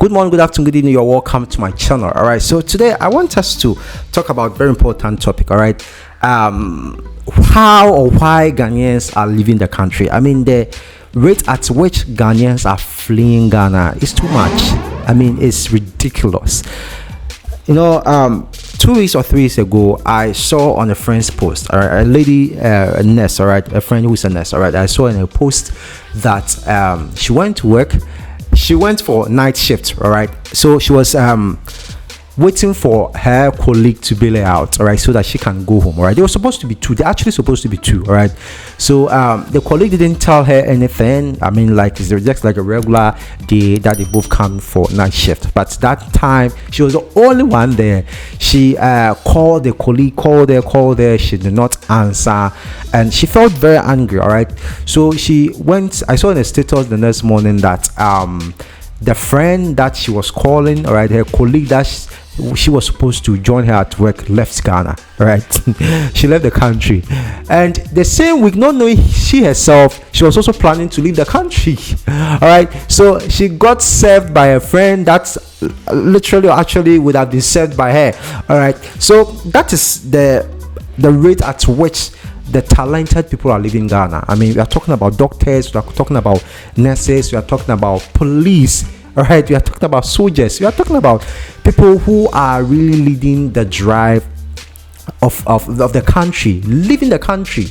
Good morning, good afternoon, good evening. You're welcome to my channel. All right. So today I want us to talk about a very important topic. All right. How or why Ghanaians are leaving the country. I mean, the rate at which Ghanaians are fleeing Ghana is too much. I mean, it's ridiculous. 2 weeks or 3 weeks ago, I saw on a friend's post, all right, a lady, a nurse, all right, a friend who's a nurse, all right. I saw in a post that she went to work. She went for night shift, all right. So she was waiting for her colleague to bail her out, all right, so that she can go home, all right. They were supposed to be two. They're actually supposed to be two, all right. So the colleague didn't tell her anything. I mean, like, it's just like a regular day that they both come for night shift. But that time she was the only one there. She called the colleague, called her. She did not answer, and she felt very angry, all right. So she went. I saw in a status the next morning that the friend that she was calling, all right, her colleague that she was supposed to join her at work, left Ghana, right? She left the country, and the same week, not knowing she herself, she was also planning to leave the country. All right, so she got served by a friend that's literally or actually would have been served by her. All right, so that is the rate at which the talented people are leaving Ghana. I mean, we are talking about doctors, we are talking about nurses, we are talking about police. All right, we are talking about soldiers. We are talking about people who are really leading the drive of the country, leaving the country.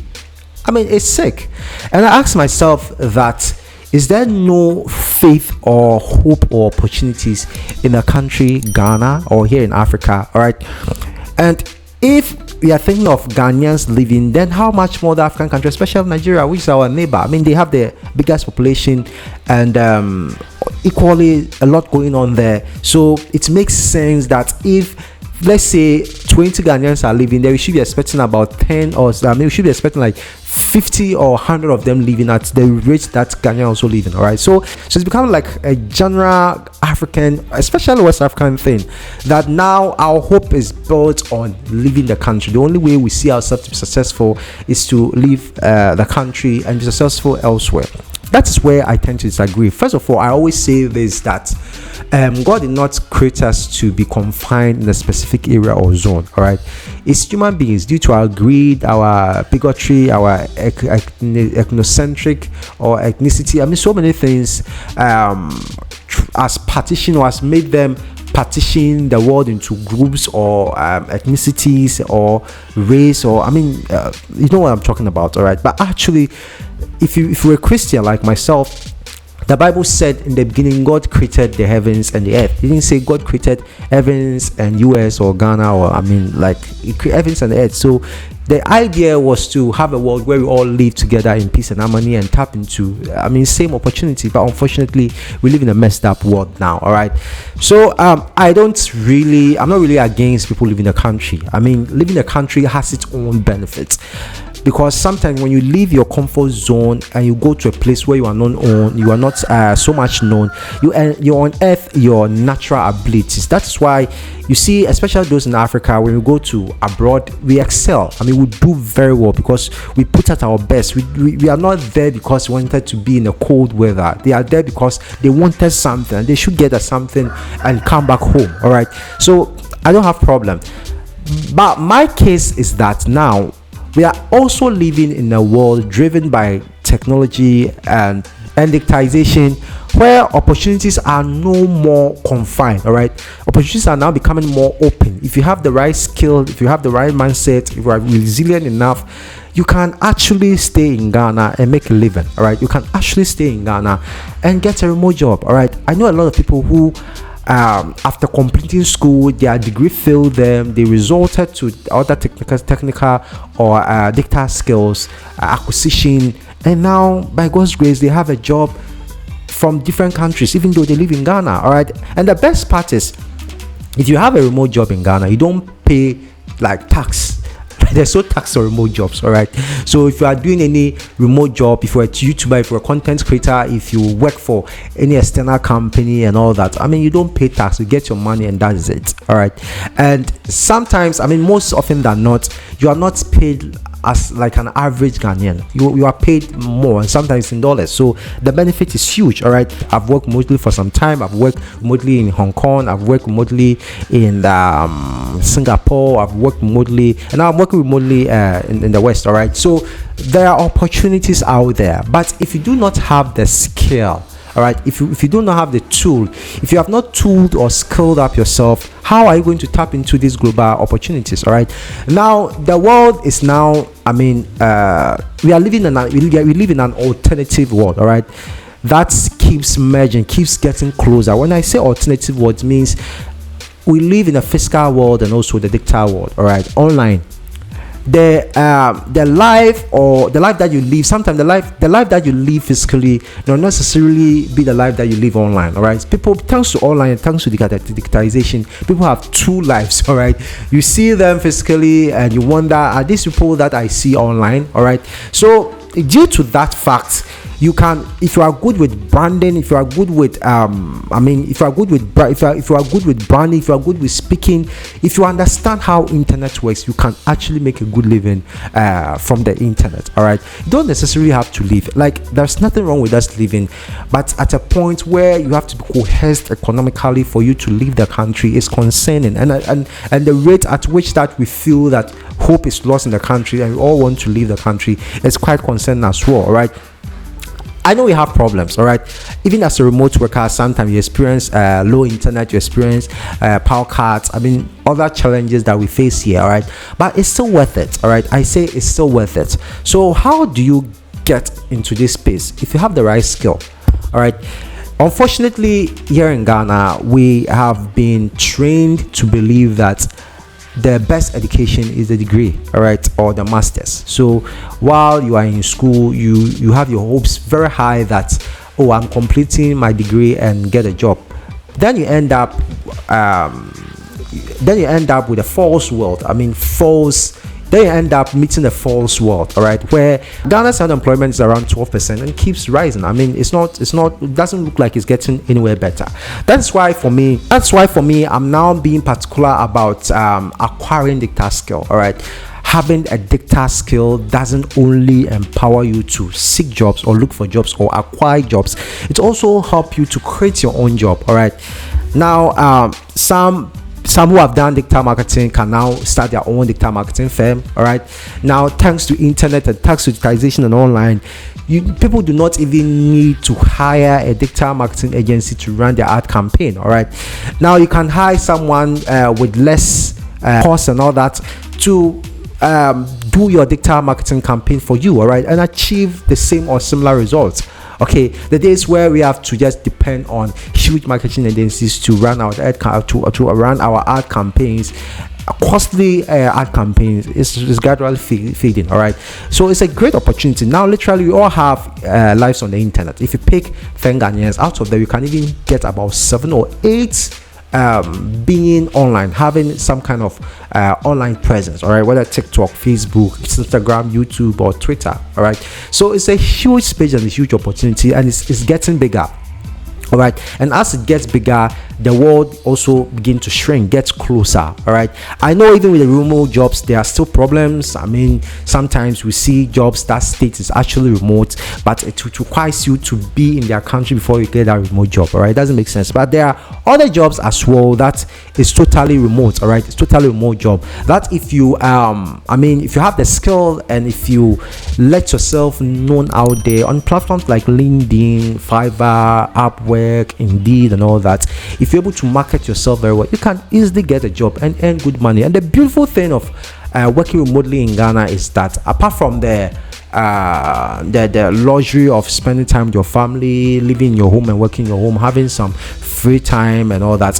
I mean, it's sick. And I ask myself that, is there no faith or hope or opportunities in the country Ghana or here in Africa? All right, and if we are thinking of Ghanaians living, then how much more the African country, especially Nigeria, which is our neighbor? I mean, they have the biggest population and equally a lot going on there. So it makes sense that if, let's say, 20 Ghanaians are living there, we should be expecting about 10 or I mean, we should be expecting like 50 or 100 of them living at the rate that Ghana also living. All right, so it's become like a general African, especially West African thing, that now our hope is built on leaving the country. The only way we see ourselves to be successful is to leave the country and be successful elsewhere. That is where I tend to disagree. First of all, I always say this, that God did not create us to be confined in a specific area or zone. All right, it's human beings, due to our greed, our bigotry, our ethnocentric or ethnicity. I mean, so many things as partition, or has made them partition the world into groups or ethnicities or race, or I mean, you know what I'm talking about. All right, but actually, if you're a Christian like myself, the Bible said in the beginning God created the heavens and the earth. It didn't say God created heavens and US or Ghana, or I mean, like, He created heavens and the earth. So the idea was to have a world where we all live together in peace and harmony and tap into, I mean, same opportunity. But unfortunately, we live in a messed up world now. All right, so I'm not really against people leaving the country. I mean, leaving the country has its own benefits, because sometimes when you leave your comfort zone and you go to a place where you are you are not so much known, you unearth your natural abilities. That's why you see, especially those in Africa, when we go to abroad, we excel. I mean, we do very well because we put at our best. We are not there because we wanted to be in a cold weather. They are there because they wanted something, and they should get something and come back home. All right, so I don't have problem. But my case is that now we are also living in a world driven by technology and digitization, where opportunities are no more confined. All right, opportunities are now becoming more open. If you have the right skill, if you have the right mindset, if you are resilient enough, you can actually stay in Ghana and make a living. All right, you can actually stay in Ghana and get a remote job. All right, I know a lot of people who after completing school, their degree failed them. They resorted to other technical or digital skills acquisition, and now by God's grace they have a job from different countries, even though they live in Ghana. All right, and the best part is, if you have a remote job in Ghana, you don't pay like tax. There's no tax on remote jobs. All right, so if you are doing any remote job, if you're a YouTuber, if you're a content creator, if you work for any external company and all that, I mean, you don't pay tax. You get your money and that is it. All right, and sometimes, I mean, most often than not, you are not paid as like an average Ghanaian. You are paid more, and sometimes in dollars. So the benefit is huge. All right, I've worked remotely for some time. I've worked remotely in Hong Kong. I've worked remotely in Singapore. I've worked remotely, and now I'm working remotely in the West. All right, so there are opportunities out there, but if you do not have the skill, all right, if you do not have the tool, if you have not tooled or skilled up yourself, how are you going to tap into these global opportunities? All right, now the world is now, I mean, we live in an alternative world. All right, that keeps merging, keeps getting closer. When I say alternative world, it means we live in a physical world and also the digital world. All right, online, the life that you live, sometimes the life that you live physically not necessarily be the life that you live online. All right, people, thanks to online, thanks to the digitization, people have two lives. All right, you see them physically and you wonder, are these people that I see online? All right, so due to that fact, you can, if you are good with branding, if you are good with if you are good with branding, if you are good with speaking, if you understand how internet works, you can actually make a good living from the internet. All right, you don't necessarily have to live, like, there's nothing wrong with us living, but at a point where you have to be coerced economically for you to leave the country is concerning, and the rate at which that we feel that hope is lost in the country and we all want to leave the country is quite concerning as well. All right, I know we have problems. All right, even as a remote worker, sometimes you experience low internet, you experience power cuts, I mean, other challenges that we face here. All right, but it's still worth it. All right, I say it's still worth it. So how do you get into this space? If you have the right skill. All right, unfortunately, here in Ghana, we have been trained to believe that the best education is the degree, all right, or the masters. So while you are in school, you have your hopes very high that, oh, I'm completing my degree and get a job. Then you end up with a false world. I mean, then you end up meeting a false world. All right, where Ghana's unemployment is around 12% and keeps rising. I mean, it doesn't look like it's getting anywhere better. That's why for me, I'm now being particular about acquiring digital skill. All right, having a digital skill doesn't only empower you to seek jobs or look for jobs or acquire jobs, it also helps you to create your own job. All right, now some who have done digital marketing can now start their own digital marketing firm. All right, now thanks to internet and thanks to digitization and online, people do not even need to hire a digital marketing agency to run their ad campaign. All right, now you can hire someone with less cost and all that to do your digital marketing campaign for you. All right, and achieve the same or similar results. Okay, the days where we have to just depend on huge marketing agencies to run our ad campaigns, costly ad campaigns, is gradually fading. All right, so it's a great opportunity. Now literally we all have lives on the internet. If you pick 10 Ghanaians, out of them you can even get about 7 or 8 being online, having some kind of online presence. All right, whether TikTok, Facebook, Instagram, YouTube, or Twitter. All right, so it's a huge space and a huge opportunity, and it's getting bigger. All right, and as it gets bigger, the world also begin to shrink, gets closer. All right, I know even with the remote jobs there are still problems. I mean, sometimes we see jobs that state is actually remote, but it requires you to be in their country before you get that remote job. All right, it doesn't make sense. But there are other jobs as well that is totally remote. All right, it's totally remote job that if you if you have the skill and if you let yourself known out there on platforms like LinkedIn, Fiverr, Upwork, Indeed, and all that, if you're able to market yourself very well, you can easily get a job and earn good money. And the beautiful thing of working remotely in Ghana is that apart from the luxury of spending time with your family, living in your home and working in your home, having some free time and all that,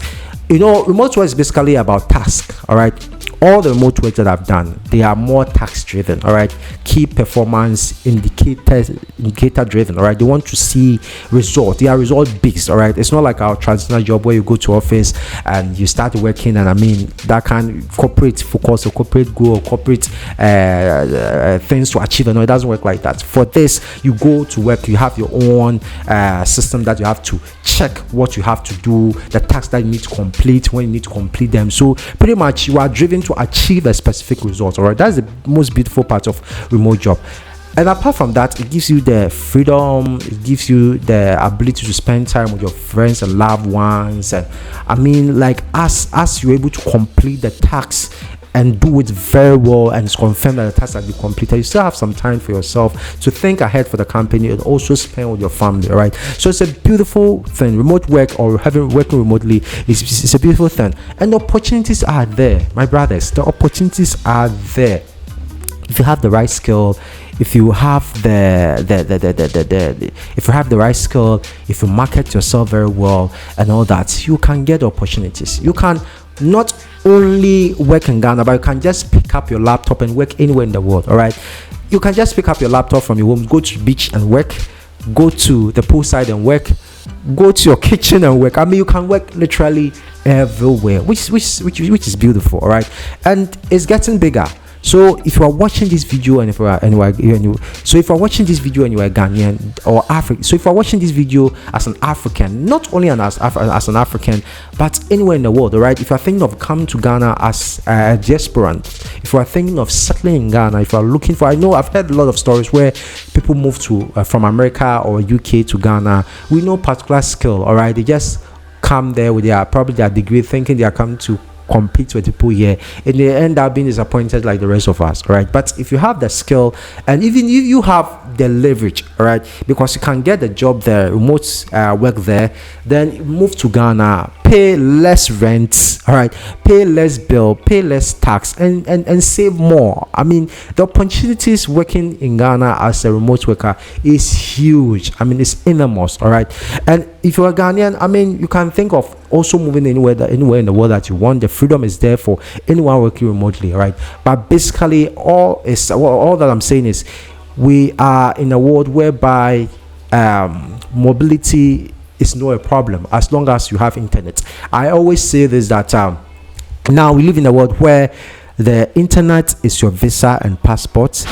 remote work is basically about task. All right, all the remote work that I've done, they are more task driven. All right, key performance indicator driven. All right, they want to see results. They are result based. All right, it's not like our traditional job where you go to office and you start working, and that kind of corporate focus or corporate goal or corporate things to achieve. It doesn't work like that. For this, you go to work, you have your own system that you have to check what you have to do, the tasks that you need to complete, when you need to complete them. So pretty much you are driven to to achieve a specific result. All right, that's the most beautiful part of remote job. And apart from that, it gives you the freedom, it gives you the ability to spend time with your friends and loved ones. And I mean, like, as you're able to complete the tasks and do it very well, and it's confirmed that the task has been completed, you still have some time for yourself to think ahead for the company and also spend with your family. All right, so it's a beautiful thing. Remote work or working remotely is a beautiful thing, and the opportunities are there, my brothers. The opportunities are there if you have the right skill. If you have if you have the right skill, if you market yourself very well and all that, you can get opportunities. You can not only work in Ghana, but you can just pick up your laptop and work anywhere in the world. All right, you can just pick up your laptop from your home, go to the beach and work, go to the poolside and work, go to your kitchen and work. I mean, you can work literally everywhere, which is beautiful. All right, and it's getting bigger. So if you are watching this video and if you are watching this video and you are Ghanaian or African, so if you are watching this video as an African, not only as an African, but anywhere in the world, all right, if you are thinking of coming to Ghana as a diasporant, if you are thinking of settling in Ghana, if you are looking for, I know I've heard a lot of stories where people move to from America or UK to Ghana. We know particular skill, all right, they just come there with probably their degree, thinking they are coming to compete with people here, and they end up being disappointed like the rest of us. All right, but if you have the skill and even if you have the leverage, all right, because you can get the job there, remote work there, then move to Ghana, pay less rent, all right, pay less bill, pay less tax, and save more. I mean, the opportunities working in Ghana as a remote worker is huge. I mean, it's enormous. All right, and if you're a Ghanaian, I mean, you can think of also moving anywhere in the world that you want. The freedom is there for anyone working remotely. All right, but basically all that I'm saying is we are in a world whereby mobility is not a problem as long as you have internet. I always say this, that now we live in a world where the internet is your visa and passport,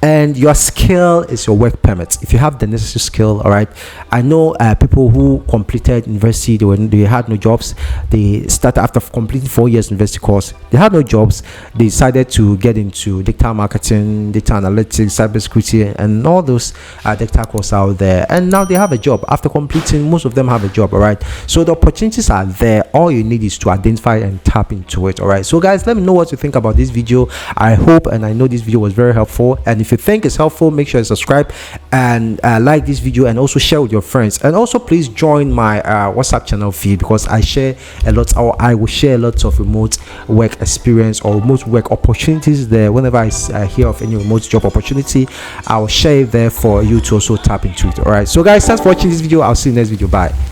and your skill is your work permit. If you have the necessary skill, all right. I know people who completed university, they had no jobs. They started after completing 4 years university course, they had no jobs. They decided to get into digital marketing, data analytics, cybersecurity, and all those digital courses out there, and now they have a job after completing. Most of them have a job. All right, so the opportunities are there. All you need is to identify and tap into it. All right, so guys, let me know what you think about this video. I hope and I know this video was very helpful, and if you think it's helpful, make sure you subscribe and like this video, and also share with your friends. And also please join my WhatsApp channel feed, because I share a lot, or I will share lots of remote work experience or remote work opportunities there. Whenever I hear of any remote job opportunity, I will share it there for you to also tap into it. All right, so guys, thanks for watching this video. I'll see you in the next video. Bye.